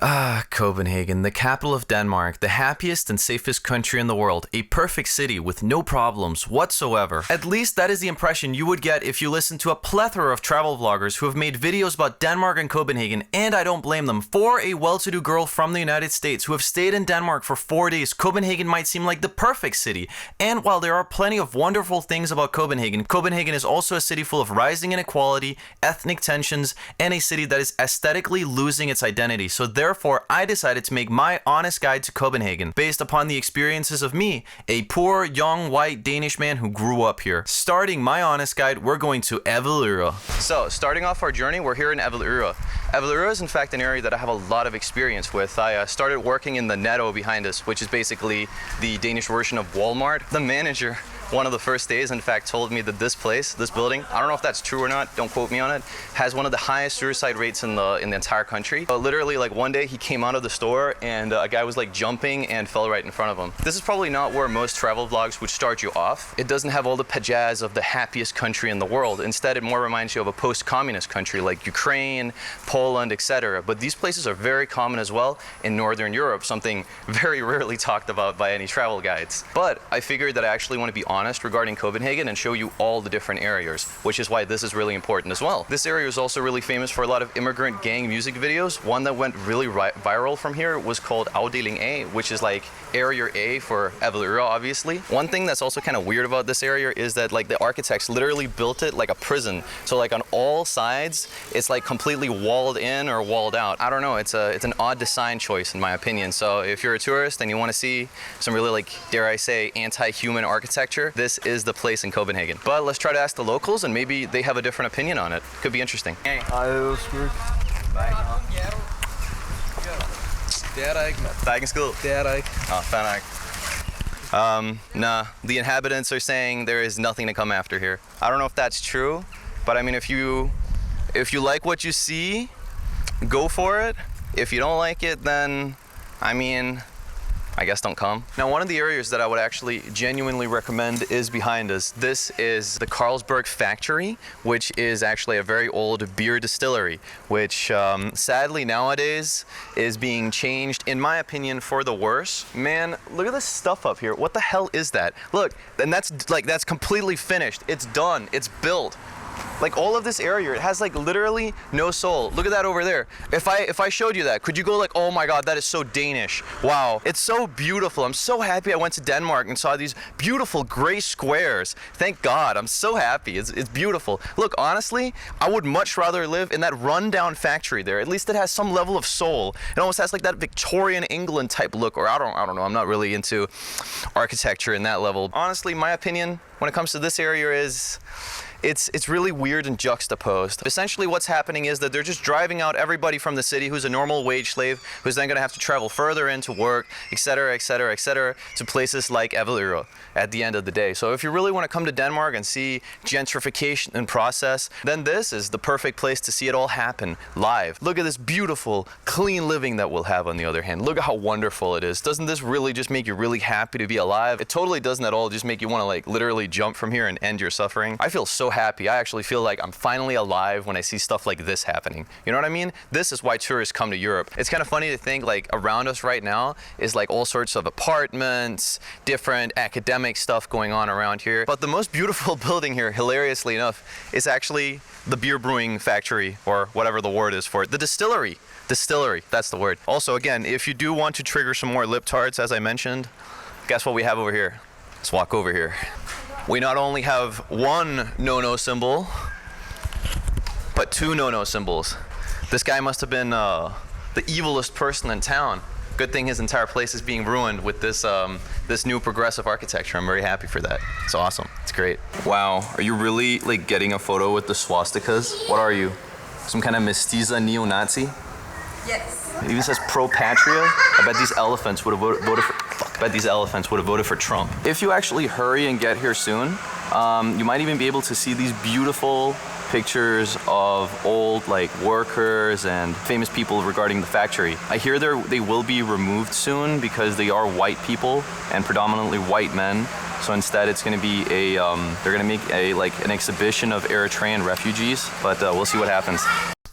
Ah, Copenhagen, the capital of Denmark, the happiest and safest country in the world, a perfect city with no problems whatsoever. At least that is the impression you would get if you listen to a plethora of travel vloggers who have made videos about Denmark and Copenhagen, and I don't blame them. For a well-to-do girl from the United States who have stayed in Denmark for 4 days, Copenhagen might seem like the perfect city. And while there are plenty of wonderful things about Copenhagen, Copenhagen is also a city full of rising inequality, ethnic tensions, and a city that is aesthetically losing its identity. So therefore, I decided to make my honest guide to Copenhagen based upon the experiences of me, a poor, young, white Danish man who grew up here. Starting my honest guide, we're going to Avedøre. So, starting off our journey, we're here in Avedøre. Avedøre is in fact an area that I have a lot of experience with. I started working in the Netto behind us, which is basically the Danish version of Walmart. The manager, one of the first days, in fact, told me that this place, this building, I don't know if that's true or not, don't quote me on it, has one of the highest suicide rates in the entire country. But literally, like one day he came out of the store and a guy was like jumping and fell right in front of him. This is probably not where most travel vlogs would start you off. It doesn't have all the pajazz of the happiest country in the world. Instead, it more reminds you of a post-communist country like Ukraine, Poland, etc. But these places are very common as well in Northern Europe, something very rarely talked about by any travel guides. But I figured that I actually want to be honest regarding Copenhagen and show you all the different areas, which is why this is really important as well. This area is also really famous for a lot of immigrant gang music videos. One that went really viral from here was called Afdeling A, which is like Area A for Avedøre, obviously. One thing that's also kind of weird about this area is that like the architects literally built it like a prison. So like on all sides, it's like completely walled in or walled out. I don't know, it's an odd design choice in my opinion. So if you're a tourist and you want to see some really, like, dare I say, anti-human architecture, this is the place in Copenhagen. But let's try to ask the locals and maybe they have a different opinion on it. Could be interesting. Hey. Det er der ikke, mand. Der er ikke en skid. Det er der ikke. Fair nok. Nah, the inhabitants are saying there is nothing to come after here. I don't know if that's true, but I mean, if you like what you see, go for it. If you don't like it, then, I mean, I guess don't come. Now, one of the areas that I would actually genuinely recommend is behind us. This is the Carlsberg factory, which is actually a very old beer distillery, which sadly nowadays is being changed, in my opinion, for the worse. Man, look at this stuff up here. What the hell is that? Look, and that's completely finished. It's done. It's built. Like all of this area, it has like literally no soul. Look at that over there. If I showed you that, could you go like, oh my God, that is so Danish. Wow, it's so beautiful. I'm so happy I went to Denmark and saw these beautiful gray squares. Thank God, I'm so happy. It's beautiful. Look, honestly, I would much rather live in that rundown factory there. At least it has some level of soul. It almost has like that Victorian England type look, or I don't know. I'm not really into architecture in that level. Honestly, my opinion when it comes to this area is it's really weird and juxtaposed. Essentially what's happening is that they're just driving out everybody from the city who's a normal wage slave, who's then gonna have to travel further into work, etc., etc., etc., to places like Avedøre at the end of the day. So if you really want to come to Denmark and see gentrification in process, then this is the perfect place to see it all happen live. Look at this beautiful, clean living that we'll have on the other hand. Look at how wonderful it is. Doesn't this really just make you really happy to be alive? It totally doesn't at all just make you want to like literally jump from here and end your suffering. I feel so happy. I actually feel like I'm finally alive when I see stuff like this happening. You know what I mean? This is why tourists come to Europe. It's kind of funny to think like around us right now is like all sorts of apartments, different academic stuff going on around here. But the most beautiful building here, hilariously enough, is actually the beer brewing factory, or whatever the word is for it. The distillery. Distillery, that's the word. Also, again, if you do want to trigger some more lip tarts, as I mentioned, guess what we have over here? Let's walk over here. We not only have one no-no symbol, but two no-no symbols. This guy must have been the evilest person in town. Good thing his entire place is being ruined with this this new progressive architecture. I'm very happy for that. It's awesome. It's great. Wow, are you really like getting a photo with the swastikas? What are you? Some kind of mestiza neo-Nazi? Yes. It even says pro-patria. I bet these elephants would have voted for... I bet these elephants would have voted for Trump. If you actually hurry and get here soon, you might even be able to see these beautiful pictures of old like workers and famous people regarding the factory. I hear they will be removed soon because they are white people and predominantly white men. So instead it's going to be they're going to make an exhibition of Eritrean refugees, but we'll see what happens.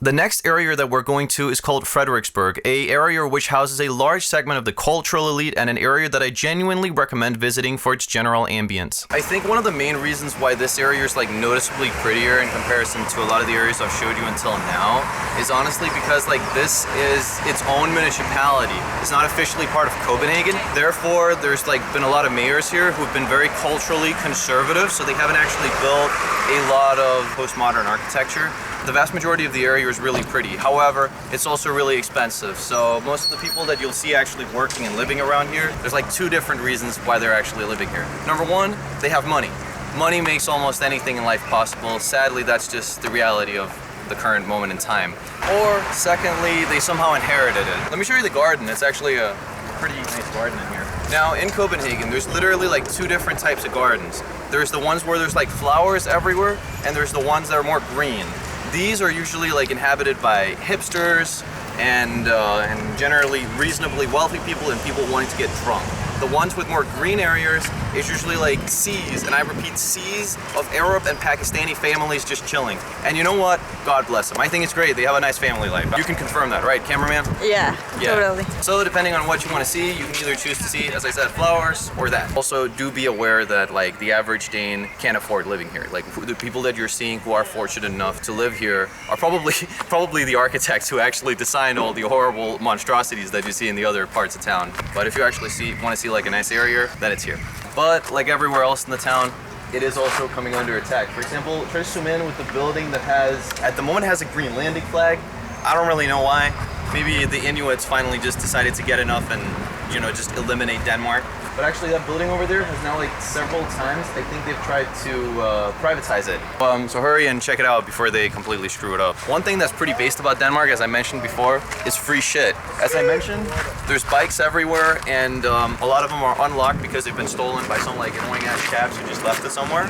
The next area that we're going to is called Frederiksberg, a area which houses a large segment of the cultural elite and an area that I genuinely recommend visiting for its general ambience. I think one of the main reasons why this area is like noticeably prettier in comparison to a lot of the areas I've showed you until now is honestly because like this is its own municipality. It's not officially part of Copenhagen. Therefore, there's like been a lot of mayors here who've been very culturally conservative, so they haven't actually built a lot of postmodern architecture. The vast majority of the area is really pretty. However, it's also really expensive. So most of the people that you'll see actually working and living around here, there's like two different reasons why they're actually living here. Number one, they have money. Money makes almost anything in life possible. Sadly, that's just the reality of the current moment in time. Or secondly, they somehow inherited it. Let me show you the garden. It's actually a pretty nice garden in here. Now in Copenhagen, there's literally like two different types of gardens. There's the ones where there's like flowers everywhere, and there's the ones that are more green. These are usually like inhabited by hipsters and generally reasonably wealthy people and people wanting to get drunk. The ones with more green areas is usually like seas, and I repeat, seas of Arab and Pakistani families just chilling. And you know what? God bless them. I think it's great. They have a nice family life. You can confirm that, right, cameraman? Yeah, totally. So depending on what you want to see, you can either choose to see, as I said, flowers or that. Also, do be aware that like the average Dane can't afford living here. Like the people that you're seeing who are fortunate enough to live here are probably the architects who actually designed all the horrible monstrosities that you see in the other parts of town. But if you actually want to see like a nice area, then it's here. But like everywhere else in the town, it is also coming under attack. For example, try to zoom in with the building that at the moment has a Greenlandic flag. I don't really know why. Maybe the Inuits finally just decided to get enough and, you know, just eliminate Denmark. But actually that building over there has now like several times, I think they've tried to privatize it. So hurry and check it out before they completely screw it up. One thing that's pretty based about Denmark, as I mentioned before, is free shit. As I mentioned, there's bikes everywhere, and a lot of them are unlocked because they've been stolen by some like annoying ass chaps who just left it somewhere.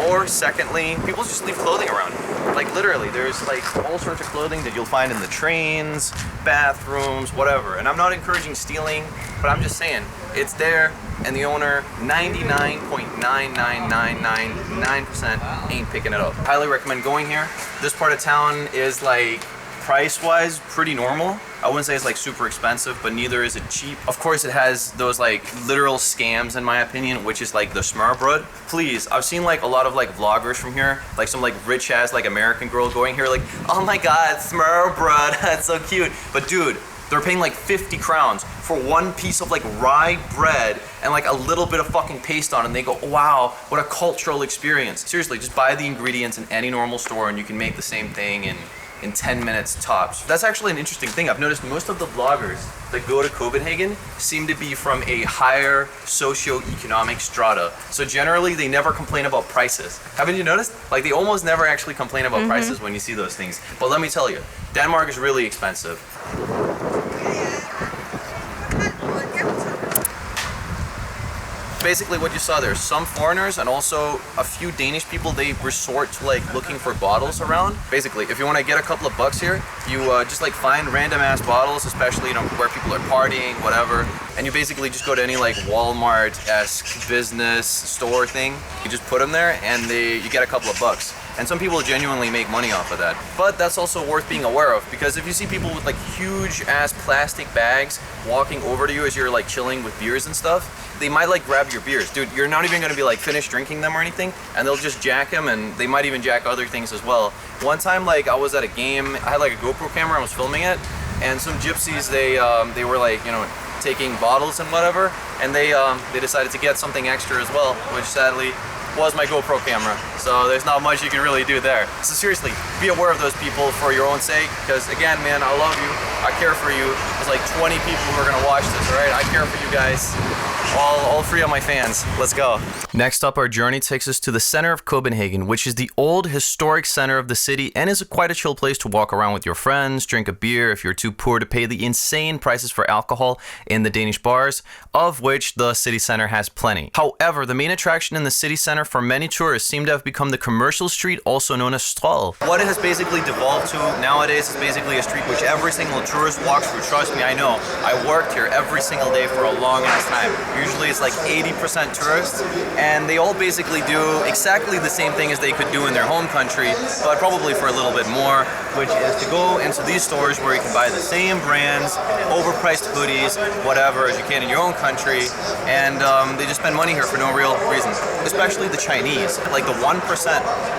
Or secondly, people just leave clothing around. Like literally, there's like all sorts of clothing that you'll find in the trains, bathrooms, whatever. And I'm not encouraging stealing, but I'm just saying, it's there, and the owner, 99.99999% ain't picking it up. Highly recommend going here. This part of town is like, price-wise, pretty normal. I wouldn't say it's like super expensive, but neither is it cheap. Of course, it has those like literal scams in my opinion, which is like the smørrebrød. Please, I've seen like a lot of like vloggers from here, like some like rich ass like American girl going here like, oh my god, smørrebrød, that's so cute. But dude, they're paying like 50 crowns for one piece of like rye bread and like a little bit of fucking paste on it, and they go, wow, what a cultural experience. Seriously, just buy the ingredients in any normal store and you can make the same thing in 10 minutes tops. That's actually an interesting thing. I've noticed most of the vloggers that go to Copenhagen seem to be from a higher socio-economic strata. So generally, they never complain about prices. Haven't you noticed? Like they almost never actually complain about prices when you see those things. But let me tell you, Denmark is really expensive. Basically what you saw there, some foreigners and also a few Danish people, they resort to like looking for bottles around. Basically, if you want to get a couple of bucks here, you just like find random ass bottles, especially, you know, where people are partying, whatever. And you basically just go to any like Walmart-esque business store thing. You just put them there and you get a couple of bucks. And some people genuinely make money off of that. But that's also worth being aware of, because if you see people with like huge ass plastic bags walking over to you as you're like chilling with beers and stuff, they might like grab your beers. Dude, you're not even gonna be like finished drinking them or anything, and they'll just jack them, and they might even jack other things as well. One time, like I was at a game, I had like a GoPro camera, I was filming it, and some gypsies, they were like, you know, taking bottles and whatever, and they decided to get something extra as well, which sadly was my GoPro camera. So there's not much you can really do there. So seriously, be aware of those people for your own sake, because again, man, I love you, I care for you. There's like 20 people who are gonna watch this, all right? I care for you guys. All three of my fans. Let's go. Next up, our journey takes us to the center of Copenhagen, which is the old historic center of the city and is quite a chill place to walk around with your friends, drink a beer if you're too poor to pay the insane prices for alcohol in the Danish bars, of which the city center has plenty. However, the main attraction in the city center for many tourists seem to have become the commercial street, also known as Strøget. What it has basically devolved to nowadays is basically a street which every single tourist walks through. Trust me, I know. I worked here every single day for a long ass time. Usually it's like 80% tourists, and they all basically do exactly the same thing as they could do in their home country, but probably for a little bit more. which is to go into these stores where you can buy the same brands, overpriced hoodies, whatever, as you can in your own country, and they just spend money here for no real reason. Especially the Chinese, like the 1%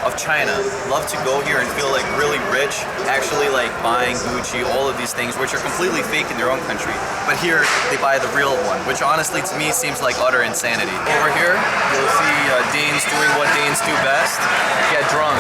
of China, love to go here and feel like really rich, actually like buying Gucci, all of these things, which are completely fake in their own country. But here, they buy the real one, which honestly to me seems like utter insanity. Over here, you'll see Danes doing what Danes do best, get drunk.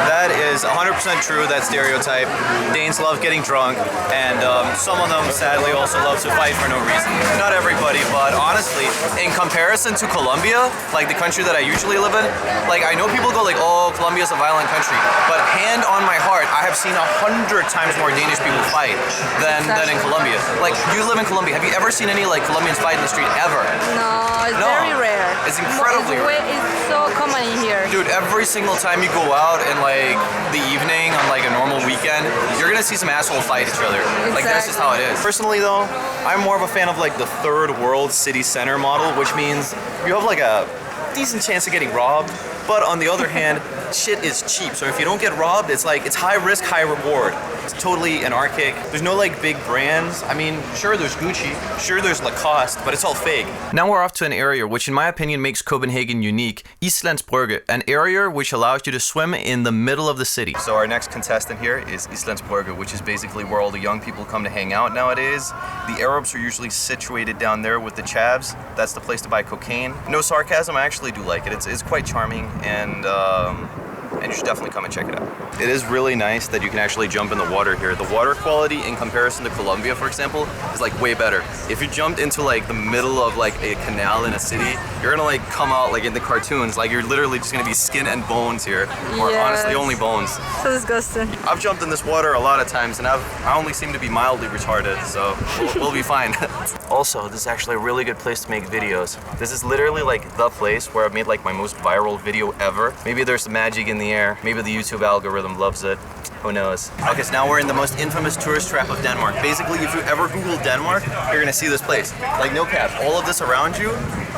That is 100% true, that stereotype. Danes love getting drunk, and some of them sadly also love to fight for no reason. Not everybody, but honestly, in comparison to Colombia, like the country that I usually live in, like I know people go like, oh, Colombia's a violent country, but hand on my heart, I have seen 100 times more Danish people fight than in Colombia. Like, you live in Colombia, have you ever seen any like Colombians fight in the street ever? No, it's very rare. It's incredibly rare. It's so common in here. Dude, every single time you go out in like the evening on like a normal weekend, you're gonna see some assholes fight each other. Exactly. Like that's just how it is. Personally though, I'm more of a fan of like the third world city center model, which means you have like a decent chance of getting robbed, but on the other hand, shit is cheap. So if you don't get robbed, it's like, it's high risk, high reward. It's totally anarchic. There's no like big brands. I mean, sure there's Gucci, sure there's Lacoste, but it's all fake. Now we're off to an area which in my opinion makes Copenhagen unique, Islands Brygge, an area which allows you to swim in the middle of the city. So our next contestant here is Islands Brygge, which is basically where all the young people come to hang out nowadays. The Arabs are usually situated down there with the chavs. That's the place to buy cocaine. No sarcasm, I actually do like it. It's quite charming, and you should definitely come and check it out. It is really nice that you can actually jump in the water here. The water quality in comparison to Colombia, for example, is like way better. If you jumped into like the middle of like a canal in a city, you're gonna like come out like in the cartoons, like you're literally just gonna be skin and bones here, or honestly only bones. So disgusting. I've jumped in this water a lot of times, and I only seem to be mildly retarded, so we'll be fine. Also, this is actually a really good place to make videos. This is literally like the place where I've made like my most viral video ever. Maybe there's some magic in the air. Maybe the YouTube algorithm loves it. Who knows? Okay, so now we're in the most infamous tourist trap of Denmark. Basically, if you ever Google Denmark, you're gonna see this place. Like no cap, all of this around you,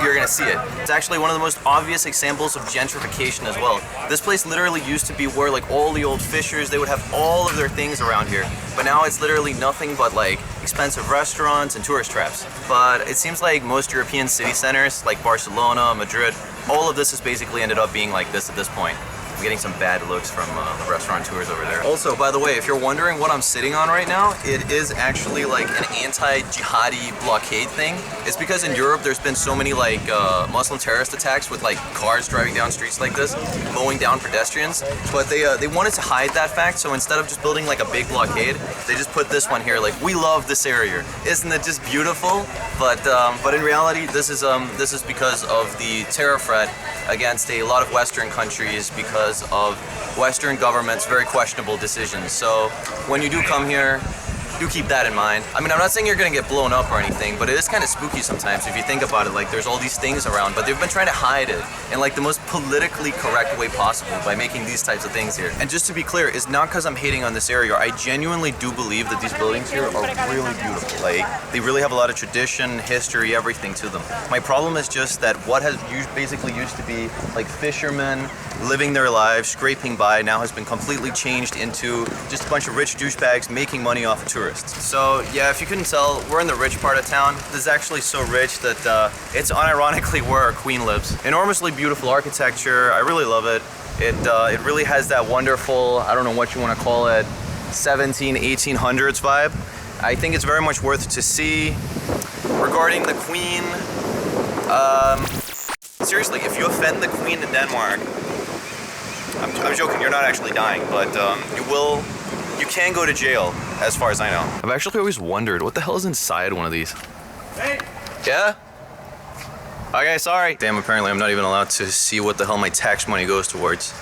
you're gonna see it. It's actually one of the most obvious examples of gentrification as well. This place literally used to be where like all the old fishers, they would have all of their things around here. But now it's literally nothing but like expensive restaurants and tourist traps. But it seems like most European city centers, like Barcelona, Madrid, all of this has basically ended up being like this at this point. I'm getting some bad looks from the restaurateurs over there. Also, by the way, if you're wondering what I'm sitting on right now, it is actually like an anti-jihadi blockade thing. It's because in Europe there's been so many like Muslim terrorist attacks with like cars driving down streets like this, mowing down pedestrians. But they wanted to hide that fact, so instead of just building like a big blockade, they just put this one here. Like, we love this area. Isn't it just beautiful? But in reality, this is because of the terror threat against a lot of Western countries because of Western governments' very questionable decisions. So when you do come here, do keep that in mind. I mean, I'm not saying you're gonna get blown up or anything, but it is kind of spooky sometimes if you think about it. Like, there's all these things around, but they've been trying to hide it in like the most politically correct way possible by making these types of things here. And just to be clear, it's not because I'm hating on this area. I genuinely do believe that these buildings here are really beautiful. Like, they really have a lot of tradition, history, everything to them. My problem is just that what has basically used to be like fishermen living their lives, scraping by, now has been completely changed into just a bunch of rich douchebags making money off of tourists. So yeah, if you couldn't tell, we're in the rich part of town. This is actually so rich that it's unironically where our queen lives. Enormously beautiful architecture. I really love it. It really has that wonderful, I don't know what you want to call it, 1800s vibe. I think it's very much worth to see. Regarding the queen, seriously, if you offend the queen in Denmark, I'm joking, you're not actually dying, but you can go to jail, as far as I know. I've actually always wondered, what the hell is inside one of these? Hey! Yeah? Okay, sorry. Damn, apparently I'm not even allowed to see what the hell my tax money goes towards.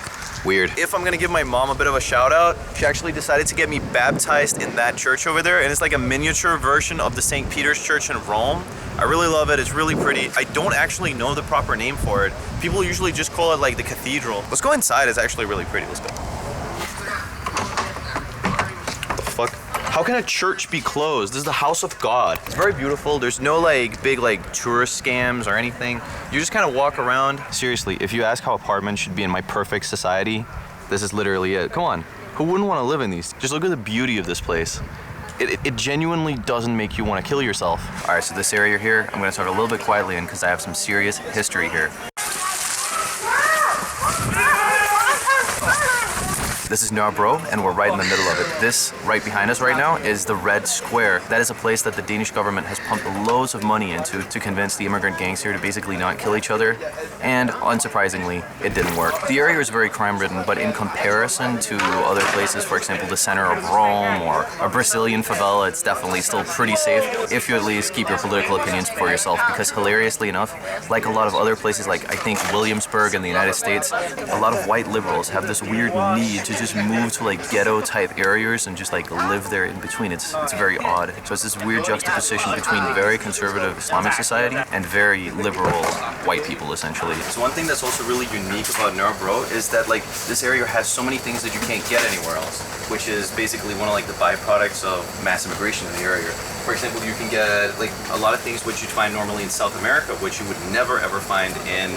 Weird. If I'm gonna give my mom a bit of a shout out, she actually decided to get me baptized in that church over there, and it's like a miniature version of the St. Peter's Church in Rome. I really love it, it's really pretty. I don't actually know the proper name for it. People usually just call it like the cathedral. Let's go inside, it's actually really pretty, let's go. What the fuck? How can a church be closed? This is the house of God. It's very beautiful. There's no like big like tourist scams or anything. You just kind of walk around. Seriously, if you ask how apartments should be in my perfect society, this is literally it. Come on. Who wouldn't want to live in these? Just look at the beauty of this place. It genuinely doesn't make you want to kill yourself. All right, so this area here, I'm going to talk a little bit quietly in because I have some serious history here. This is Nørrebro, and we're right in the middle of it. This right behind us right now is the Red Square. That is a place that the Danish government has pumped loads of money into to convince the immigrant gangs here to basically not kill each other. And unsurprisingly, it didn't work. The area is very crime-ridden, but in comparison to other places, for example, the center of Rome or a Brazilian favela, it's definitely still pretty safe if you at least keep your political opinions for yourself. Because hilariously enough, like a lot of other places, like I think Williamsburg in the United States, a lot of white liberals have this weird need to just move to like ghetto type areas and just like live there in between. It's very odd. So it's this weird juxtaposition between very conservative Islamic society and very liberal white people essentially. So one thing that's also really unique about Nørrebro is that like this area has so many things that you can't get anywhere else, which is basically one of like the byproducts of mass immigration in the area. For example, you can get like a lot of things which you'd find normally in South America, which you would never ever find in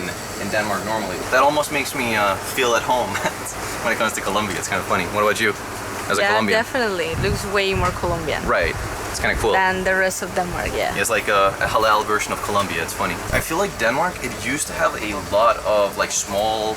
Denmark normally. That almost makes me feel at home when it comes to Colombia. It's kind of funny. What about you as a Colombian? Yeah, definitely. It looks way more Colombian. Right. It's kind of cool. Than the rest of Denmark, yeah. It's like a halal version of Colombia. It's funny. I feel like Denmark, it used to have a lot of like small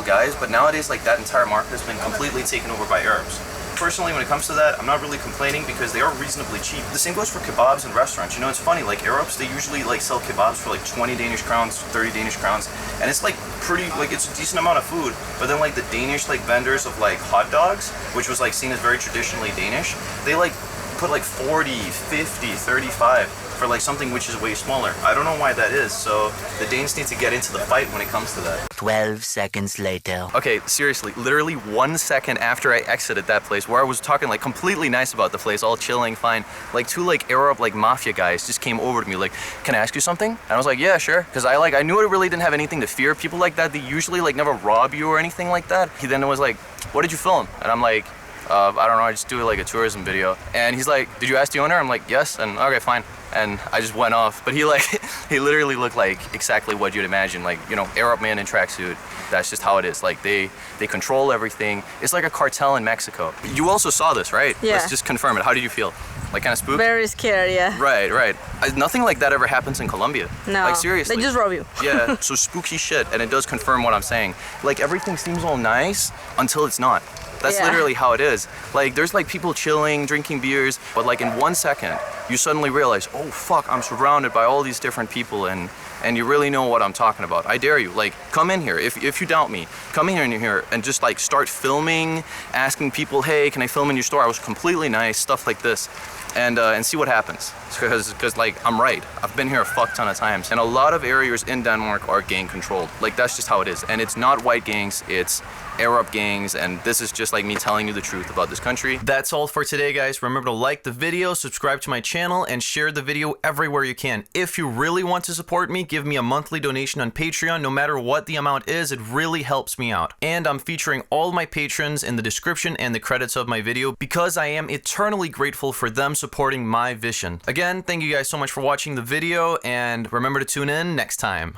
guys, but nowadays like that entire market has been completely taken over by Arabs. Personally, when it comes to that, I'm not really complaining because they are reasonably cheap. The same goes for kebabs and restaurants. You know, it's funny, like Arabs, they usually like sell kebabs for like 20 Danish crowns, 30 Danish crowns, and it's like pretty, like it's a decent amount of food. But then like the Danish like vendors of like hot dogs, which was like seen as very traditionally Danish, they like put like 40, 50, 35 for like something which is way smaller. I don't know why that is, so the Danes need to get into the fight when it comes to that. 12 seconds later. Okay, seriously, literally 1 second after I exited that place where I was talking like completely nice about the place, all chilling, fine, like two like Arab like Mafia guys just came over to me like, can I ask you something? And I was like, yeah, sure. Because I knew I really didn't have anything to fear. People like that, they usually like never rob you or anything like that. He then was like, what did you film? And I'm like, I don't know, I just do like a tourism video. And he's like, did you ask the owner? I'm like, yes. And okay, fine. And I just went off. But he literally looked like exactly what you'd imagine. Like, you know, Arab man in tracksuit. That's just how it is. Like they control everything. It's like a cartel in Mexico. You also saw this, right? Yeah. Let's just confirm it. How did you feel? Like kind of spooked? Very scared, yeah. Right. Nothing like that ever happens in Colombia. No. Like seriously. They just rob you. Yeah, so spooky shit. And it does confirm what I'm saying. Like everything seems all nice until it's not. That's literally how it is. Like there's like people chilling, drinking beers, but like in 1 second, you suddenly realize, oh fuck, I'm surrounded by all these different people and you really know what I'm talking about. I dare you, like come in here. If you doubt me, come in here and just like start filming, asking people, hey, can I film in your store? I was completely nice, stuff like this. And see what happens, because like I'm right. I've been here a fuck ton of times, and a lot of areas in Denmark are gang controlled. Like that's just how it is, and it's not white gangs, it's Arab gangs, and this is just like me telling you the truth about this country. That's all for today, guys. Remember to like the video, subscribe to my channel, and share the video everywhere you can. If you really want to support me, give me a monthly donation on Patreon. No matter what the amount is, it really helps me out. And I'm featuring all my patrons in the description and the credits of my video because I am eternally grateful for them supporting my vision. Again, thank you guys so much for watching the video, and remember to tune in next time.